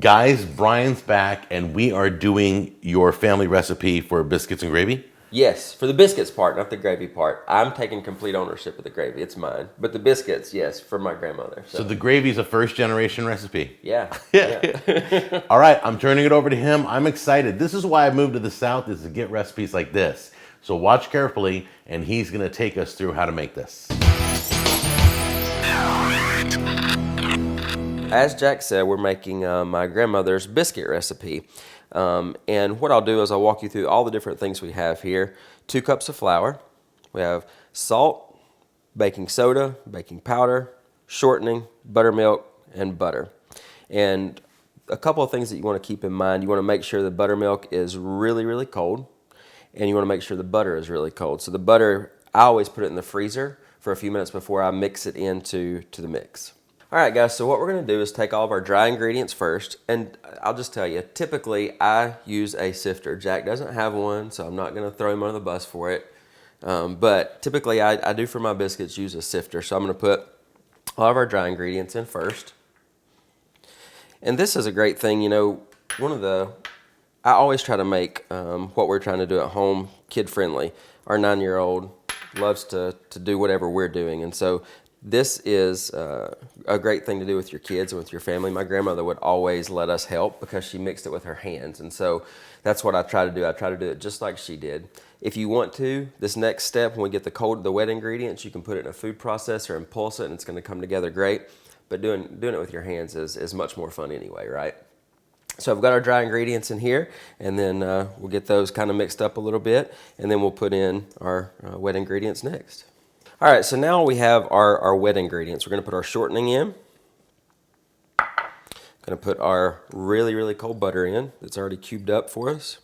Guys, Brian's back, and we are doing your family recipe for biscuits and gravy. Yes, for the biscuits part, not the gravy part. I'm taking complete ownership of the gravy. It's mine. But the biscuits, yes, for my grandmother. So the gravy is a first generation recipe. Yeah. Yeah. All right, I'm turning it over to him. I'm excited. This is why I moved to the South, is to get recipes like this. So watch carefully, and he's going to take us through how to make this. As Jack said, we're making my grandmother's biscuit recipe. And what I'll do is I'll walk you through all the different things we have here. 2 cups of flour. We have salt, baking soda, baking powder, shortening, buttermilk, and butter. And a couple of things that you want to keep in mind. You want to make sure the buttermilk is really, really cold. And you want to make sure the butter is really cold. So the butter, I always put it in the freezer for a few minutes before I mix it into the mix. All right, guys, so what we're going to do is take all of our dry ingredients first, and I'll just tell you, typically I use a sifter. Jack doesn't have one, so I'm not going to throw him under the bus for it, but typically I do for my biscuits use a sifter, so I'm going to put all of our dry ingredients in first. And this is a great thing, you know, I always try to make what we're trying to do at home kid-friendly. Our 9-year-old loves to do whatever we're doing, and so this is a great thing to do with your kids and with your family. My grandmother would always let us help because she mixed it with her hands. And so that's what I try to do. I try to do it just like she did. If you want to, this next step, when we get the wet ingredients, you can put it in a food processor and pulse it, and it's going to come together great. But doing it with your hands is much more fun anyway, right? So I've got our dry ingredients in here, and then we'll get those kind of mixed up a little bit, and then we'll put in our wet ingredients next. All right, so now we have our wet ingredients. We're going to put our shortening in. Going to put our really, really cold butter in. It's already cubed up for us.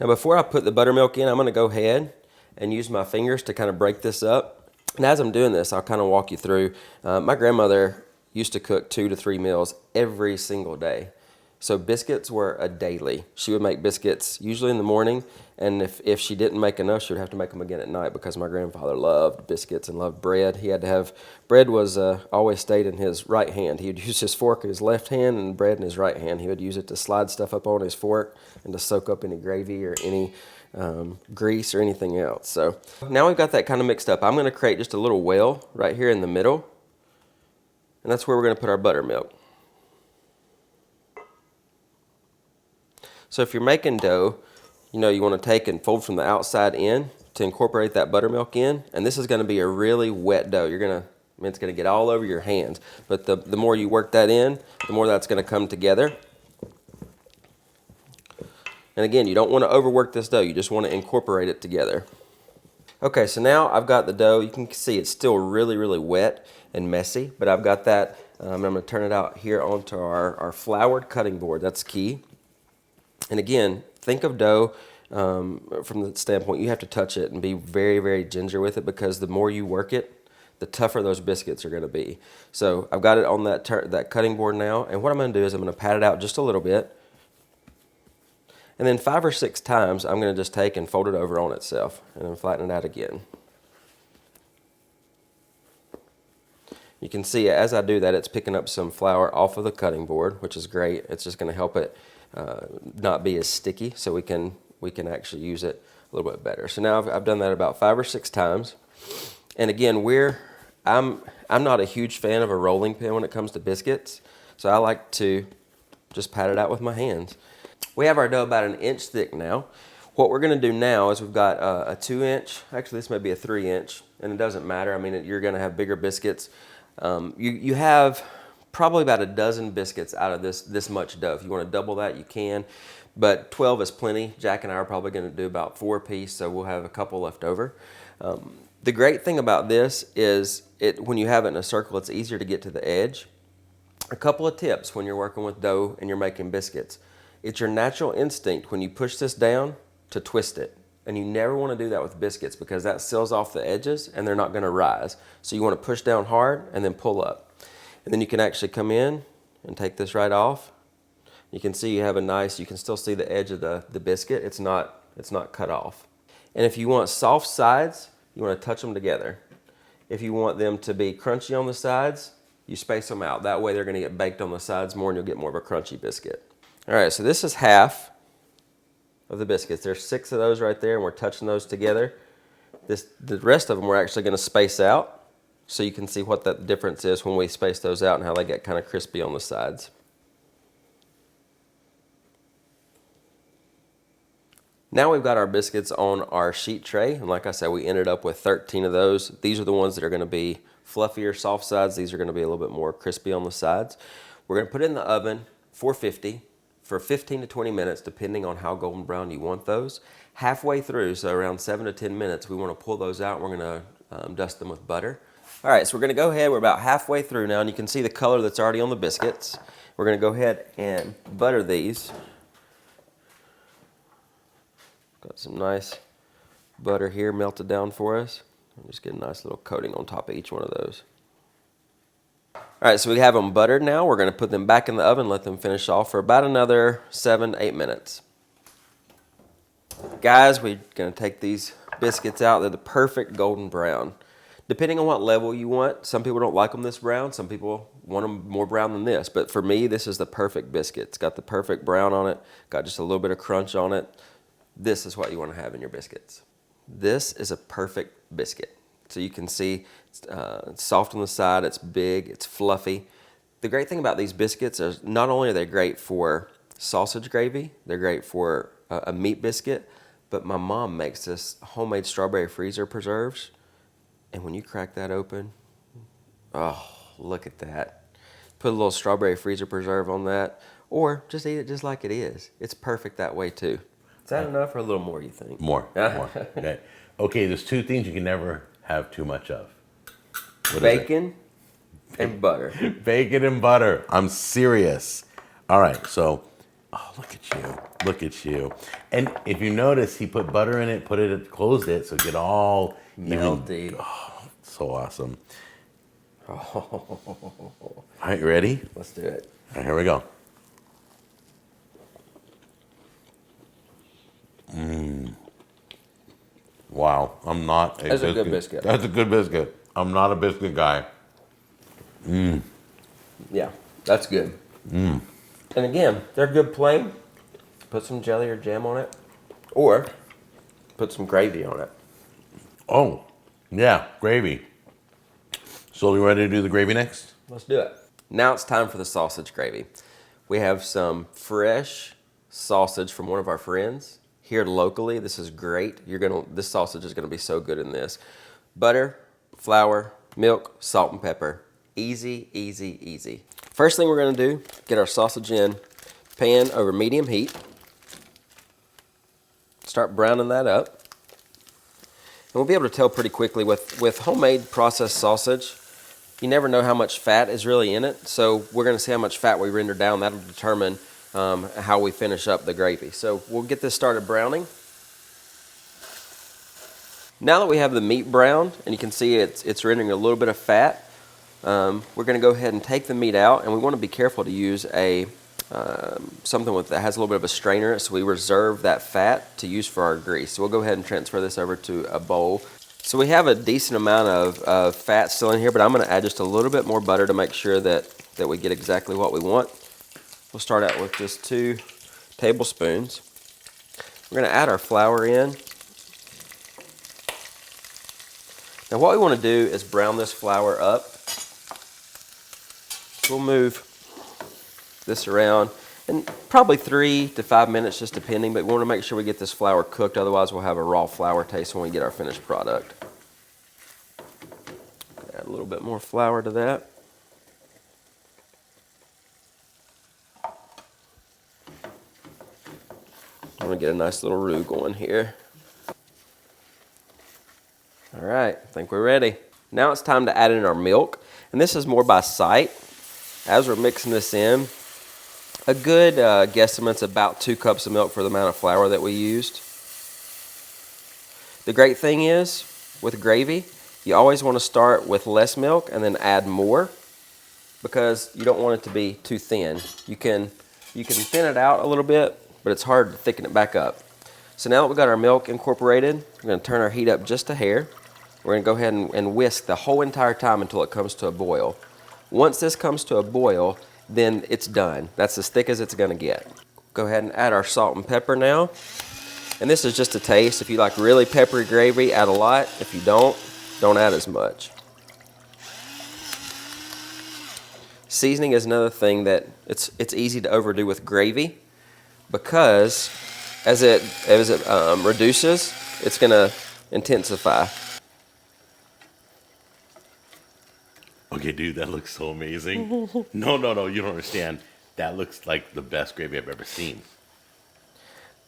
Now before I put the buttermilk in, I'm going to go ahead and use my fingers to kind of break this up. And as I'm doing this, I'll kind of walk you through. My grandmother used to cook 2 to 3 meals every single day. So biscuits were a daily. She would make biscuits usually in the morning, and if she didn't make enough, she would have to make them again at night because my grandfather loved biscuits and loved bread. He had to have, bread was always stayed in his right hand. He would use his fork in his left hand and bread in his right hand. He would use it to slide stuff up on his fork and to soak up any gravy or any grease or anything else. So now we've got that kind of mixed up. I'm going to create just a little well right here in the middle, and that's where we're going to put our buttermilk. So if you're making dough, you know, you want to take and fold from the outside in to incorporate that buttermilk in. And this is going to be a really wet dough. It's going to get all over your hands. But the more you work that in, the more that's going to come together. And again, you don't want to overwork this dough. You just want to incorporate it together. Okay, so now I've got the dough. You can see it's still really, really wet and messy. But I've got that. I'm going to turn it out here onto our floured cutting board. That's key. And again, think of dough from the standpoint you have to touch it and be very, very ginger with it, because the more you work it, the tougher those biscuits are going to be. So I've got it on that cutting board now, and what I'm going to do is I'm going to pat it out just a little bit, and then 5 or 6 times I'm going to just take and fold it over on itself and then flatten it out again. You can see as I do that, it's picking up some flour off of the cutting board, which is great. It's just going to help it not be as sticky, so we can actually use it a little bit better. So now I've done that about 5 or 6 times, and again, I'm not a huge fan of a rolling pin when it comes to biscuits, so I like to just pat it out with my hands. We have our dough about 1 inch thick now. What we're going to do now is we've got a 2-inch, actually this may be a 3-inch, and it doesn't matter. I mean, you're going to have bigger biscuits. You have probably about a dozen biscuits out of this much dough. If you want to double that, you can, but 12 is plenty. Jack and I are probably going to do about 4 apiece, so we'll have a couple left over. The great thing about this is when you have it in a circle, it's easier to get to the edge. A couple of tips when you're working with dough and you're making biscuits. It's your natural instinct when you push this down to twist it. And you never want to do that with biscuits because that seals off the edges and they're not going to rise. So you want to push down hard and then pull up. And then you can actually come in and take this right off. You can see you have you can still see the edge of the biscuit. It's not cut off. And if you want soft sides, you want to touch them together. If you want them to be crunchy on the sides, you space them out. That way they're gonna get baked on the sides more and you'll get more of a crunchy biscuit. All right, so this is half of the biscuits. There's 6 of those right there and we're touching those together. The rest of them we're actually gonna space out so you can see what that difference is when we space those out and how they get kind of crispy on the sides. Now we've got our biscuits on our sheet tray, and like I said, we ended up with 13 of those. These are the ones that are gonna be fluffier, soft sides. These are gonna be a little bit more crispy on the sides. We're gonna put it in the oven, 450, for 15 to 20 minutes, depending on how golden brown you want those. Halfway through, so around 7 to 10 minutes, we wanna pull those out and we're gonna dust them with butter. All right, so we're gonna go ahead, we're about halfway through now, and you can see the color that's already on the biscuits. We're gonna go ahead and butter these. Got some nice butter here melted down for us. Just get a nice little coating on top of each one of those. All right, so we have them buttered now. We're gonna put them back in the oven, let them finish off for about another 7 to 8 minutes. Guys, we're gonna take these biscuits out. They're the perfect golden brown. Depending on what level you want, some people don't like them this brown, some people want them more brown than this. But for me, this is the perfect biscuit. It's got the perfect brown on it, got just a little bit of crunch on it. This is what you want to have in your biscuits. This is a perfect biscuit. So you can see it's soft on the side, it's big, it's fluffy. The great thing about these biscuits is not only are they great for sausage gravy, they're great for a meat biscuit, but my mom makes this homemade strawberry freezer preserves. And when you crack that open, oh, look at that. Put a little strawberry freezer preserve on that, or just eat it just like it is. It's perfect that way too. Is that enough or a little more, you think? More. Okay. Okay, there's 2 things you can never have too much of. Bacon and butter. Bacon and butter. I'm serious. All right, so, oh, look at you. Look at you. And if you notice, he put butter in it, closed it, so it get all melty. Oh, so awesome. Oh. All right, you ready? Let's do it. All right, here we go. Wow, I'm not a That's a good biscuit. That's a good biscuit. I'm not a biscuit guy. Yeah, that's good. And again, they're good plain. Put some jelly or jam on it, or put some gravy on it. Oh, yeah, gravy. So we ready to do the gravy next? Let's do it. Now it's time for the sausage gravy. We have some fresh sausage from one of our friends here locally. This is great. This sausage is gonna be so good in this. Butter, flour, milk, salt, and pepper. Easy, easy, easy. First thing we're gonna do, get our sausage in pan over medium heat. Start browning that up. And we'll be able to tell pretty quickly with homemade processed sausage, you never know how much fat is really in it. So we're gonna see how much fat we render down. That'll determine how we finish up the gravy. So we'll get this started browning. Now that we have the meat browned, and you can see it's rendering a little bit of fat, we're gonna go ahead and take the meat out, and we wanna be careful to use something that has a little bit of a strainer in it, so we reserve that fat to use for our grease. So we'll go ahead and transfer this over to a bowl. So we have a decent amount of fat still in here, but I'm gonna add just a little bit more butter to make sure that we get exactly what we want. We'll start out with just 2 tablespoons. We're gonna add our flour in. Now what we wanna do is brown this flour up. We'll move this around, and probably 3 to 5 minutes, just depending, but we want to make sure we get this flour cooked, otherwise we'll have a raw flour taste when we get our finished product. Add a little bit more flour to that. I'm going to get a nice little roux going here. All right, I think we're ready. Now it's time to add in our milk, and this is more by sight. As we're mixing this in, a good guesstimate's about 2 cups of milk for the amount of flour that we used. The great thing is, with gravy, you always want to start with less milk and then add more, because you don't want it to be too thin. You can thin it out a little bit, but it's hard to thicken it back up. So now that we've got our milk incorporated, we're going to turn our heat up just a hair. We're going to go ahead and whisk the whole entire time until it comes to a boil. Once this comes to a boil, then it's done. That's as thick as it's gonna get. Go ahead and add our salt and pepper now. And this is just a taste. If you like really peppery gravy, add a lot. If you don't add as much. Seasoning is another thing that it's easy to overdo with gravy, because as it reduces, it's gonna intensify. Okay, dude, that looks so amazing. No, you don't understand. That looks like the best gravy I've ever seen.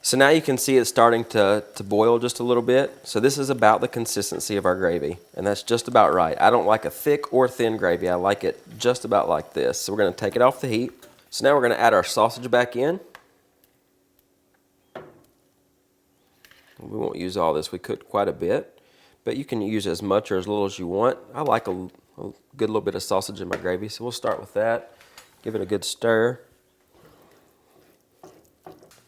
So now you can see it's starting to boil just a little bit. So this is about the consistency of our gravy, and that's just about right. I don't like a thick or thin gravy. I like it just about like this. So we're gonna take it off the heat. So now we're gonna add our sausage back in. We won't use all this. We cooked quite a bit, but you can use as much or as little as you want. I like a good little bit of sausage in my gravy, so we'll start with that. Give it a good stir.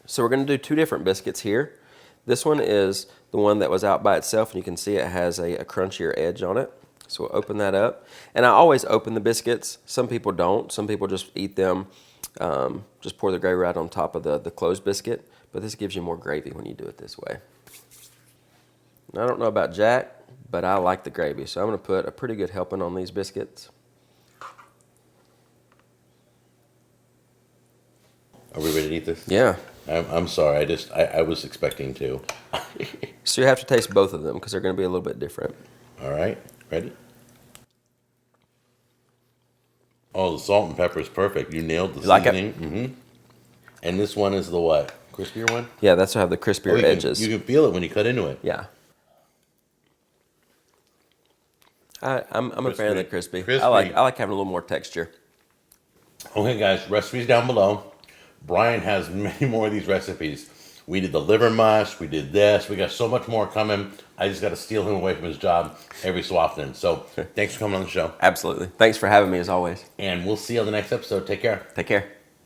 So we're going to do two different biscuits here. This one is the one that was out by itself, and you can see it has a crunchier edge on it. So we'll open that up. And I always open the biscuits. Some people don't. Some people just eat them, just pour the gravy right on top of the closed biscuit. But this gives you more gravy when you do it this way. And I don't know about Jack, but I like the gravy. So I'm going to put a pretty good helping on these biscuits. Are we ready to eat this? Yeah. I'm sorry. I was expecting to. So you have to taste both of them because they're going to be a little bit different. All right, ready? Oh, the salt and pepper is perfect. You nailed the seasoning. Like it? Mm-hmm. And this one is the what? Crispier one? Yeah, that's to have the crispier edges. You can feel it when you cut into it. Yeah. I'm a fan of the crispy. Crispy. I like having a little more texture. Okay, guys, recipes down below. Brian has many more of these recipes. We did the liver mush. We did this. We got so much more coming. I just got to steal him away from his job every so often. So thanks for coming on the show. Absolutely. Thanks for having me as always. And we'll see you on the next episode. Take care. Take care.